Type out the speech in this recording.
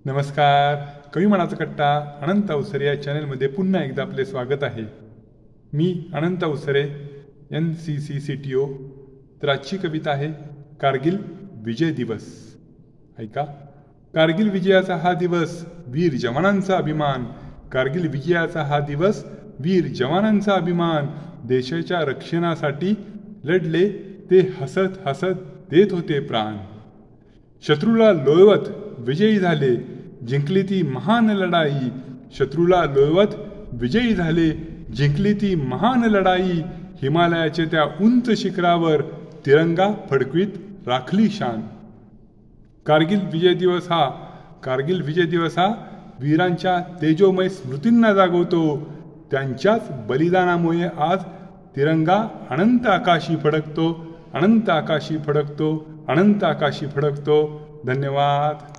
नमस्कार. कवी मनाचा कट्टा अनंत अवसरे या चॅनलमध्ये पुन्हा एकदा आपले स्वागत आहे. मी अनंत अवसरे, NCC CTO. तर आजची कविता आहे कारगिल विजय दिवस. ऐका. कारगिल विजयाचा हा दिवस वीर जवानांचा अभिमान. कारगिल विजयाचा हा दिवस वीर जवानांचा अभिमान. देशाच्या रक्षणासाठी लढले ते हसत हसत देत होते प्राण. शत्रूला लोळवत विजयी झाले, जिंकली ती महान लढाई. शत्रूला लोळवत विजयी झाले, जिंकली ती महान लढाई. हिमालयाच्या त्या उंच शिखरावर तिरंगा फडकवीत राखली शान. कारगिल विजय दिवस हा वीरांच्या तेजोमय स्मृतींना जागवतो. त्यांच्याच बलिदानामुळे आज तिरंगा अनंत आकाशी फडकतो, अनंत आकाशी फडकतो, अनंत आकाशी फडकतो. धन्यवाद.